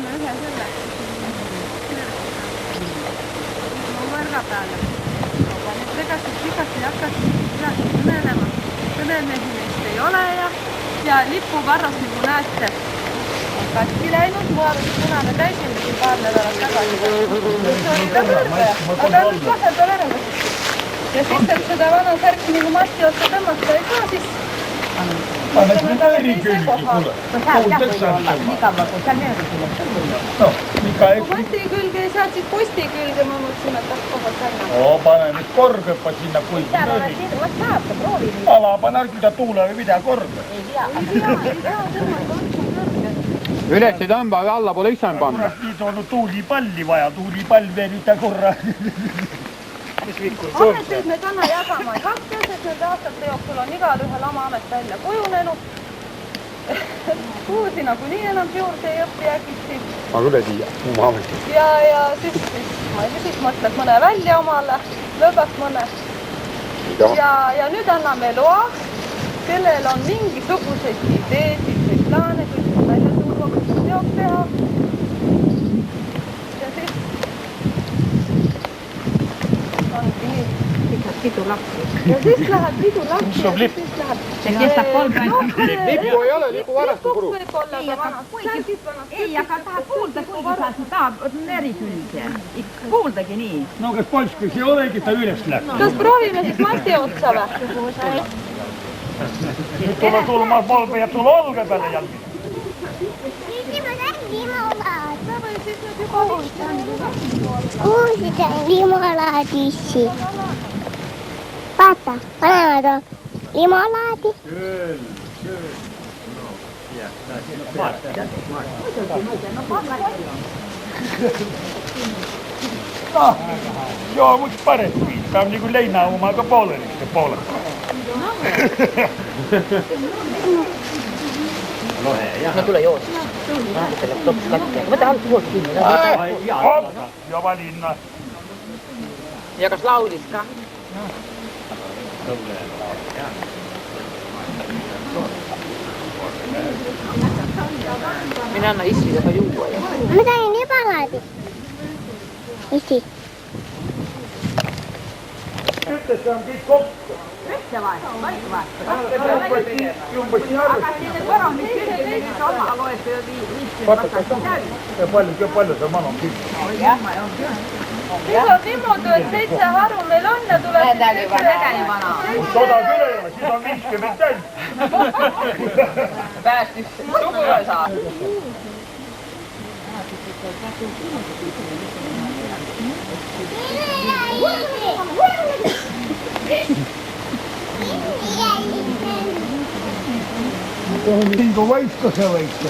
teeme ühe selle. Ma võrga peale. Segasti hakkas midagi kõnelema. Kõnemehi neist ei ole ja lipuvarras, nagu näete, on katki läinud. Ma arvan, kuna me käisime siin paar nädalat tagasi. See oli ka kõrge, aga ta on nüüd vahepeal ära võtnud. Ja siis, et seda vana särki nagu masti otsa tõmmata ei saa, siis Paned nüüd eri külgi, kuule. Kuulteks on nii kaua, kui sa nööri tuleb. No, mikä ei... kui posti külge ei saa, siis posti külge ma mõtlesin, et kohad tänna. Oo, pane nüüd korgõppa sinna kuigi Täällä on nööri. siinä, voit saada, proovi. Ala, pane ärkida tuule või mida korgõ. Ei tea. Ei tea, tõmmata on kõrge. Üles ei tõmba, allapoole issan panna. Nüüd on tuulipalli vaja, tuulipall veel üte korra. Ameteid me täna jagama ei hakka, sest nende aastate jooksul on igalühel oma amet välja kujunenud. Uusi nagunii enam juurde ei õppi äkitsi. Ma küll ei tea, oma ametit. Ja siis ma ei tea, siis mõtled mõne välja omale, lõõgast mõne. Ja nüüd anname loa, kellel on mingisuguseid ideesid või plaane, kuidas välja tuua, kuidas teoks teha. Ja siis Pidu lapsi. Ja siis läheb pidu lapsi ja siis läheb... See kestab 3 päeva. Lipu ei ole, lipu varasti puru. Võib olla ka vanast särgist vanast. Ei, aga tahab kuulda, kuigi sa tahab eri külge. Kuuldagi nii. No kas polskis ei olegi ta üles läks? Kas proovime siis masti otsa või? Nyt tulee tulmaan polpe ja tulla olka päälle jälkeen. Kuusi limolaadissi. Vaata, panevad on limolaadi. Joo, mutta parempi. Tämä on niinku leinaumaaka puolellista puolella. No tule juosta. Mä tähän tuolta kiinni. Ja valinna. Ja kas lauliska? Minä annan issi joka juua. Mä sain limolaadi. Isi. Nyt tässä onkin kokko. Yhtä vai? Kaikki vai? Jumpasi arvosti. Aga sinne koron, niin kyllä ei nyt oma aloista jo viittiin Vaata, paljon se manon kiinni. Siis on niimoodi, et 7 haru meil on ja tuleb siis Sota küll ei ole, siis on 50 täis. Päästis sugulaisaa. Niin kuin vaikka se vaikka.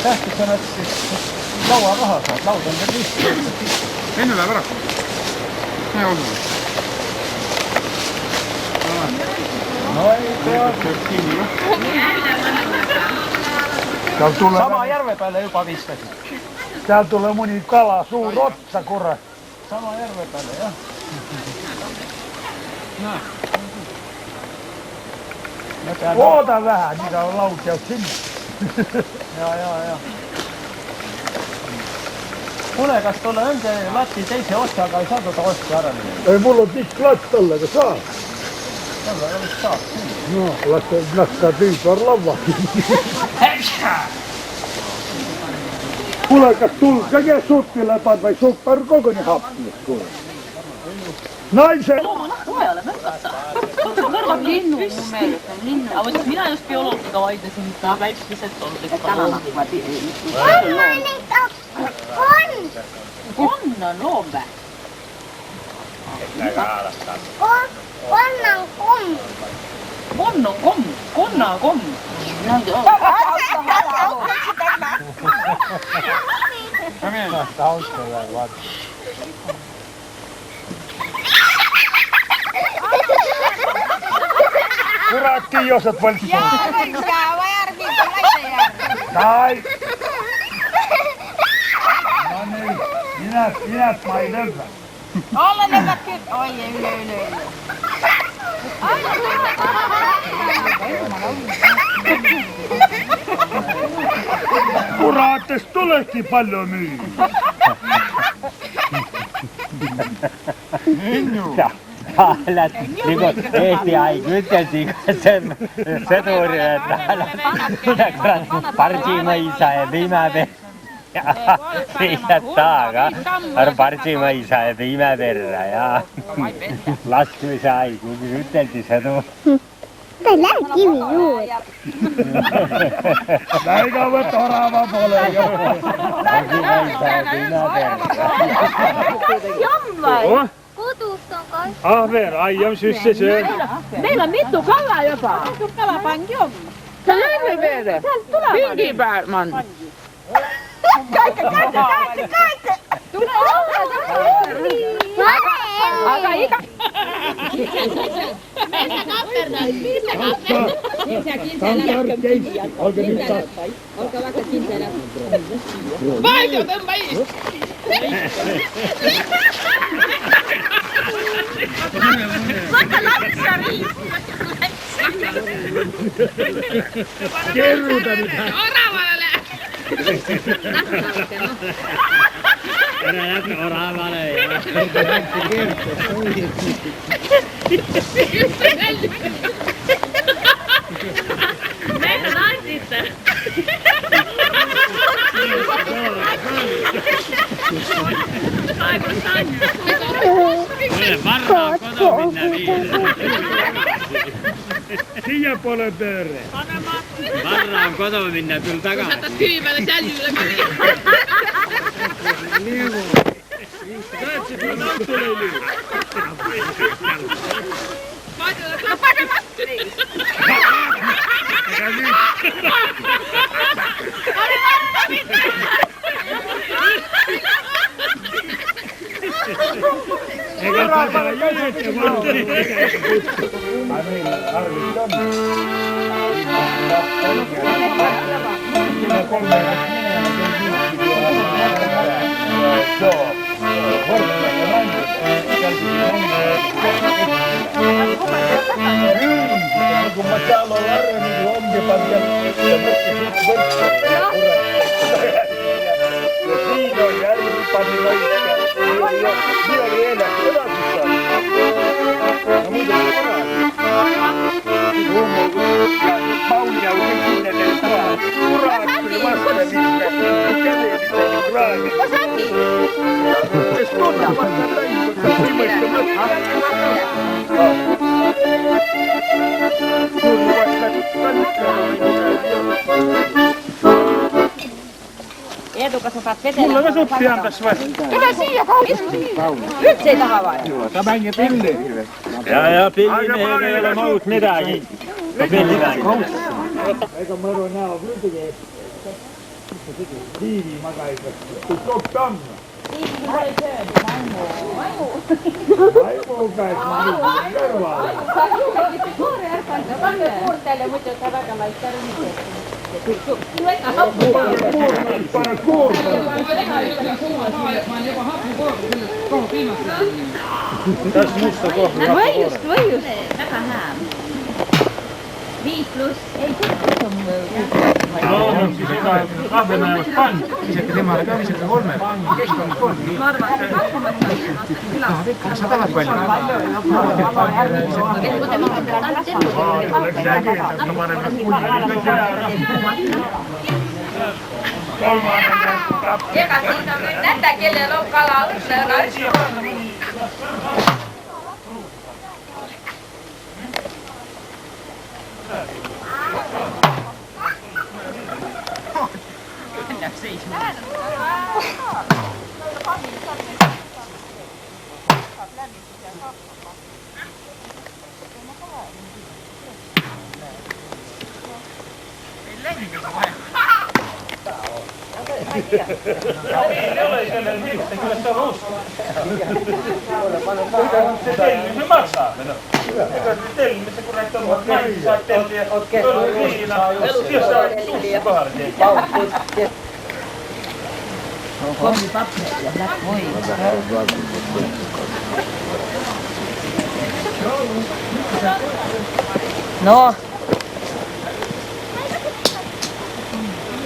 Tähti sanat siis laua rahaa saat, lauta on riski. Enne läheb ära. Näe olgu. No ei tea. Sama järve päälle juba viskasid. Täällä tulee moni kala, suur otsa, kurat. Sama järve päälle, jah. Oota vähän, niitä on laukeus sinne. Ja. Kuule, kas tulla õnge latti teise otsaga ei saa tuota otsa ära minna? Ei mulla on pikk latt alla, aga saab. Tällä ei olisi saab. No, laskaa tüüpar lavakin. Kuule, kas tulkage suppi läpad vai suppa on koguni hapnis, kuule. Naisen! Kõrvad linnu mun meelest on linnu. Aga võttes mina just bioloogiga vaidlesin, et ta väikselt on On loom vä? On komm. Konna on komm. Kurat, kiosat valsi. Jaa, vai arviin, laita järvi. Tai! No niin, minät mä ei löyvä. Olla nämä kyllä. Oi, yle. Ai, Kuraates tulekki paljon myy. Niin kuin Eesti aika üteltiin, se tuuri, että parsimaisa ja viimäperä. Siitä taaga, parsimaisa ja viimäperä ja laskemisen aika, kun üteltiin se tuuri. Tää kivi juuri. Näin kauan orava pole jo. Parsimaisa ja viimäperä. Jommai! Kutusta on kai. Ahver, aion sysse syö. Meillä on mittu kalaa jopa. Kalapanki on. Tää löytyy vielä. Pinkipääman. Kaikki! Tule Alkaa ikä. Olkaa vaikka kinteellä. Kerruta nyt. Älä jätkä oravalle. Meillä naisista. Varmaan koto minä Siihen puolen pöörre. Varmaan koto minä tuli takaa. Kyymällä säljyllä. No paremmat! Eikä päätä jäljessä valtani. Kun mä täällä on arra, niin onkin paljon. Ja siinä on järvi paljon loikkaa. Siinä oli elä, elätystä. No muuten Paulia on yksinäinen taas. Uraakkyllä vastaamista. Käveellistä niin raani. Se tuntuu vasta läikossa. Viimeistä Eetu, kun sä saat vetelä. Mulla on suppi antais vai? Tule siihen, nyt se ei taha vai. Tämänkin pilli. Ja pillimiehet ei ole muut mitään. No pillivään. Eikä moro nää on vyötykeet. Tiivi makaita. Tuu tok tamma. Aivo kai mä kervaa. Para kuurta. Tässä musta kohta. Voi just. Tätä hääm. 5 plus. Ei se No, siis Ahvenanmaalla pank. Isette temale ka, isette kolme. Keskkond kolm. Ma arvan, et see on Kas sa tahad palju? Eka siitä on nyt näitä, kelle on kalaa yhdellä. Se maksaa. Eikä se telli, missä kun näitä on naisia, saa telliä. Tuolla on viina. Siellä saa sussa kohdalla. No.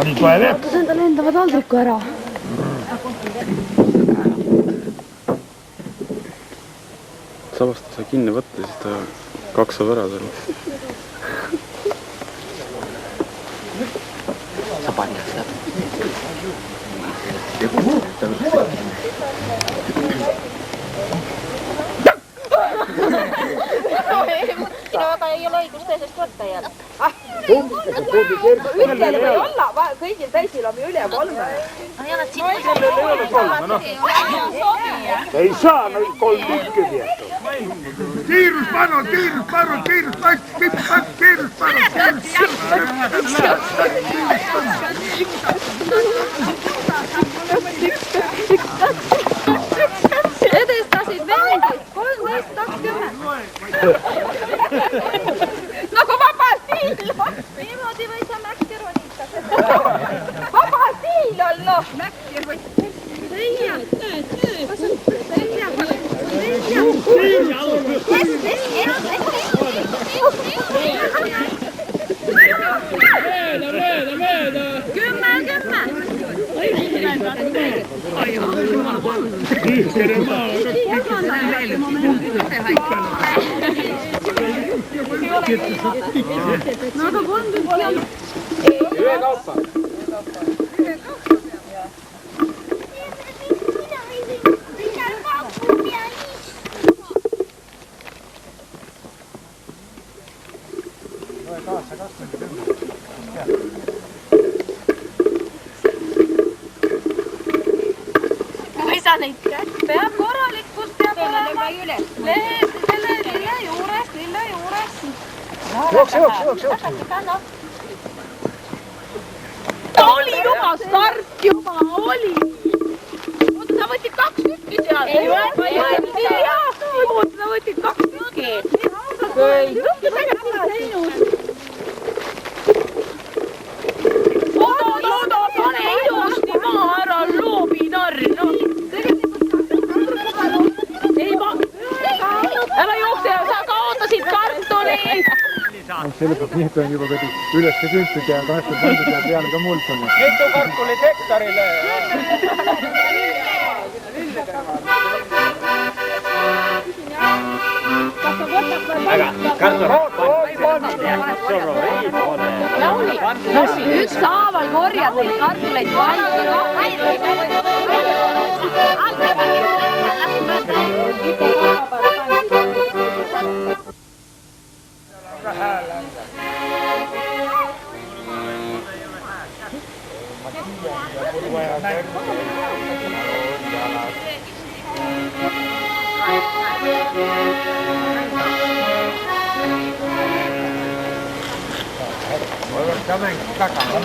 Oli tuleb jah. Ootas enda lendava taldriku ära. Sabast ei saa kinni võtta, siis ta kaksab ära selle. Sa panid seda. Sinu aga ei ole õigust teisest võtta jälle. Ühtele või olla, kõigil teisil on üle 3. Ei saa noin 3 tükki vietu. Kiirus palun, kiirus palun, kiirus Edestasid vendid, 13-20. Nagu vaba stiil on. Niimoodi või sa Mäkki ronitada. Vaba stiil on, noh. Mäkki või. Seia. Mööda. 10. No aga 3 tükki on. Ühe kaupa. Peab korralikkust peab olema lille juures. Jooks. Ta oli juba start, juba oli. Oota, sa võtid 2 tükki seal. Ei ole. Oota, sa võtid 2 tükki. Ei, tükki tegelikult teinud. Oota, pane ilusti maa ära, loobinarr. Ära jookse, sa kaotasid kartuli! Sellepärast nii, et on juba üles küntud ja 8 pandud ja peale ka multama. Mitu kartulit hektarile? Lauli, ükshaaval korjad neid kartuleid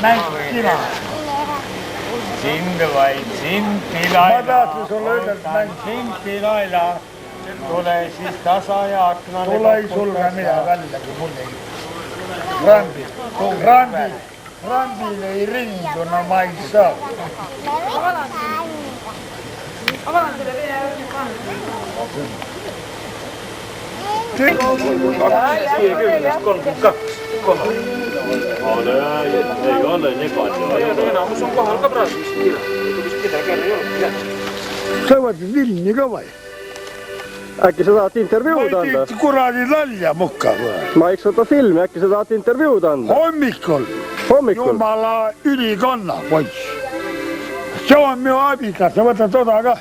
Mängina. Sind vaid, sind Pilaila. Ma tahtsin sulle öelda, et mäng. Sind Pilaila. Tule siis tasa ja aknale. Tule ei sulge mida välja, kui mul ei. Randil ei rindu, no ma ei saa. Avalan selle vee panna. 32. Ei ole nii palju. Enamus on kohal ka praegu vist midagi ei ole. Sa võtad Vilni ka või? Äkki sa tahad intervjuud anda? Kuradi nalja mukka või? Ma eks võta filmi, äkki sa tahad intervjuud anda? Hommikul. Jumala ülikanna, poiss. See on minu abikaasa, võta toda ka.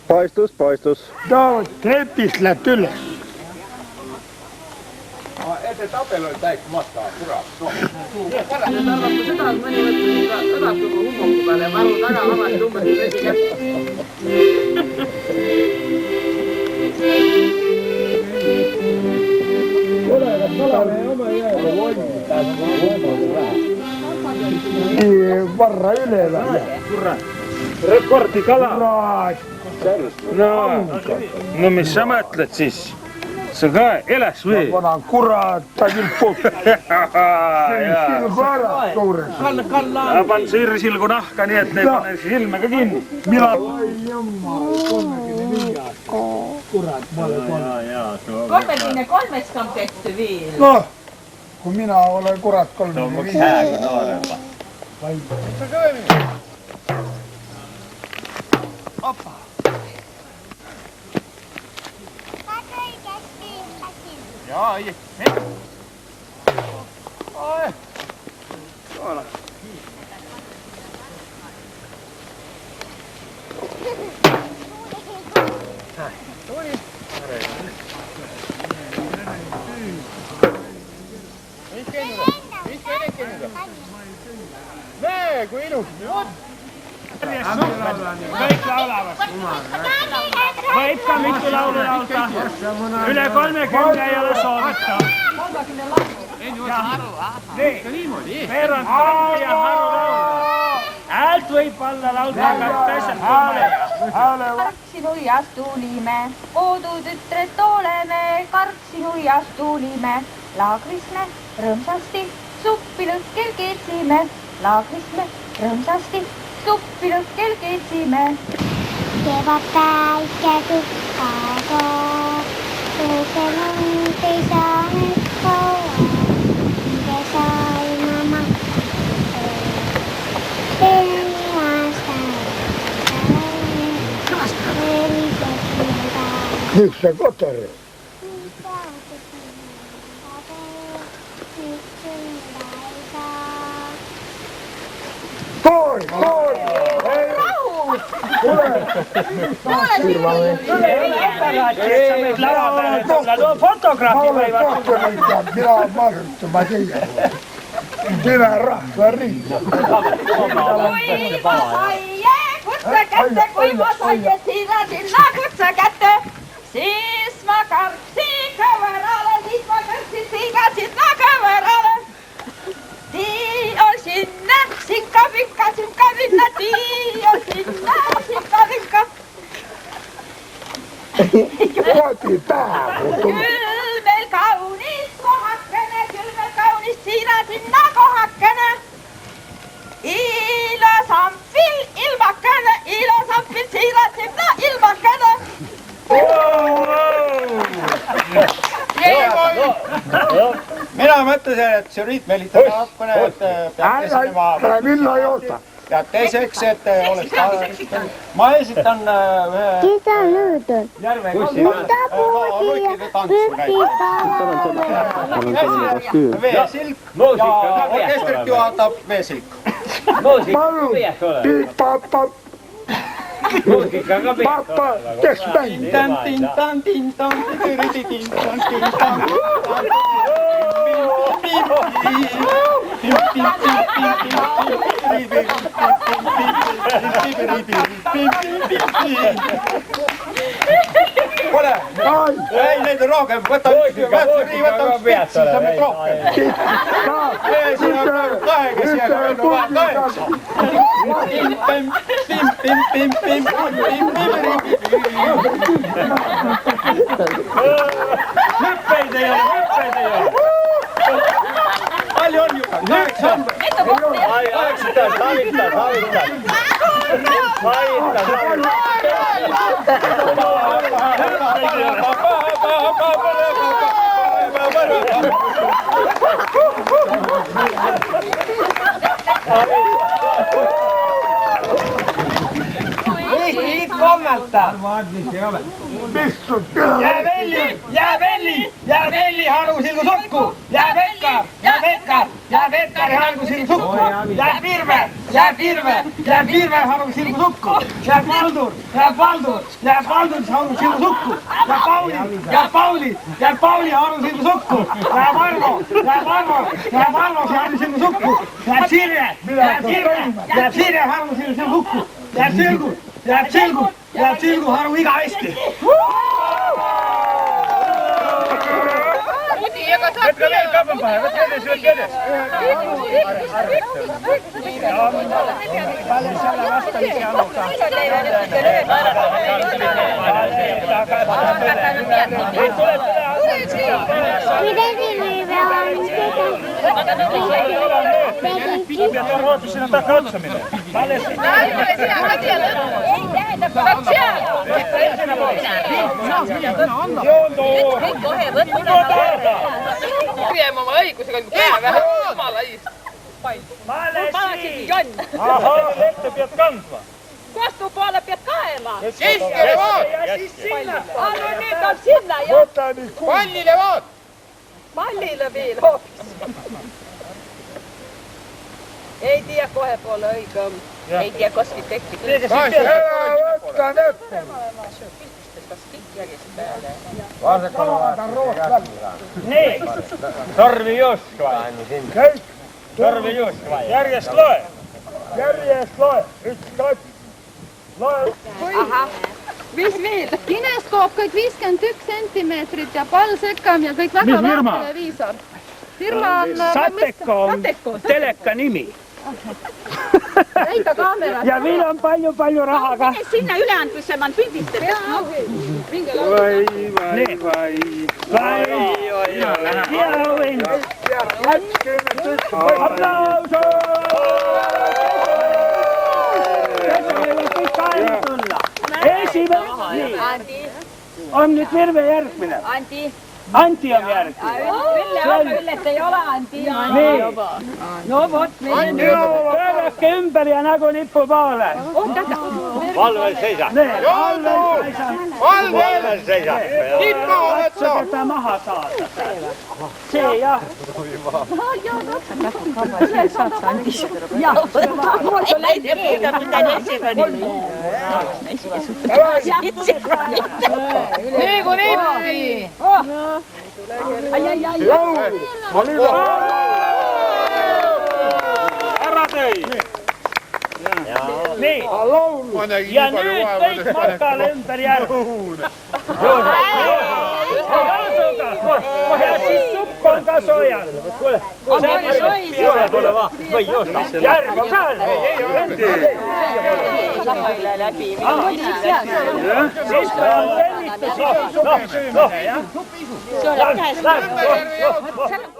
Paistus. Ta trepist läheb üles. Ette tabel oli täik matka, kurat. Nüüd arvab seda, et mõni võttis ka kõlab juba hummoku peale ja varu taga vabalt umbes vesi kätte. Varra üle läheb. Rekordi kala. No mis sa mõtled siis? Sa ka elas või? Vana kurat, ta küll puhk. Silgu ära suures. Pan sirsilgu nahka, nii et ne pane silme ka kinni. Mina... Kolmeline kolmeskamp tehty viil. Noh, kui mina olen kurat 35. Jaa, ei. Oi. Tuolla. Tuli. Mikä edekennytä? Näe, kun ilus. Kõik laulavad. Võib ka mitu laulu laulda. Üle 30 ei ole soovita. Nii, veerand Kalmi ja Haru laulda. Häält võib alla laulda, aga teised kummel. Kark sinu ias tulime, kodutütred oleme, kark sinu ias tulime. Laagris me rõõmsasti suppi lõhkel keetsime, laagris me rõõmsasti suppi lõhkel keetsime. Kevadpäike tukkaga, tõuselund ei saanud kaua, minge sai mama. Teeni aastal, Miks see kotori? Pool! Fotograafi võivad. Mina marrutama teie. Mina rahva riik. Kui ma saie kutse kätte, kui ma saie sinna kutse kätte, siis ma kartsin kõverale, siis ma kartsin sinna kõverale. Tii on sinne, sinka minna, tii on sinne, sinka minka. Koti päevu. Küll meil kaunis kohakene, sinna kohakene. Ilosampil ilmakene, sinna ilmakene. Mina mõtlesin, et sürriit meelitada hakkune, et peab esinema. Ära minna ei oota. Ja teiseks, et oleks ma esitan ühe... Keda nõudun? Võta poodi ja võti Veesilk ja orkestrit juhatab Veesilk. Palun, piip-papa. Papa, kes mängib? Kuule, ei neid on rohkem, võta üks pits, siis on meid rohkem. Siin on kahega siia, kui on kaheksa. Hüppeid ei ole. Palju on juba? 8. Ei kommentar. Jää Velli Harusilgu sukku. Jää Vekkari Harusilgu sukku. Jää Virve Harusilgu sukku. Jää Valdur Harusilgu sukku. Jää Pauli Harusilgu sukku. Jää Varmo Harusilgu sukku. Jää Sirje Harusilgu sukku. Jääb Silgu Haru iga Eesti. Võtka veel kapan pahe, võtka edes. Palju selle vastamisi aluga. Pead arvatud sinna takka otsa minna. Püüame oma õigusega päeva vähe jumala eest. Ma olen siin! Jonn. Ahah, ette pead kandma. Kustu poole pead kaela. Keskele vaat! Ja siis sinna! Anna nüüd on sinna ja Pallile vaat! pallile veel hoopis. Ei tea kohe pole õigem. Ei tea, kas nüüd tekib. Võta nüüd. Nii, sorvi just vaja. Sorvi just vaja. Järjest loe. Järjest loe. 1, 2. Loe. Ahah. Mis veel? Kineskoop kõik 51 sentimeetrit ja pall sekkam ja kõik väga Mis firma? vähe televiisor. Firma on... Sateko on teleka nimi. Leiga kaamera. Ja meil on palju raha ka. Sinna üleandmisse ma pildistan. Aplauso! Esimene on nüüd Virve järgmine. Anti on järgmine. Üllet ei ole Anti. Nii. No vot, pöörake ümber ja nagu lipu poole. Valvel seisa! Valvel seisa! Lipa oled sa! Seda maha saada. See jah. Nii kui viibki. Ära tõi. Nii. Ja nüüd kõik matkale ümber järgi. Ja siis supp on ka soojal. Järg on ka. Siis kui on tellitud, siis on supi süümine.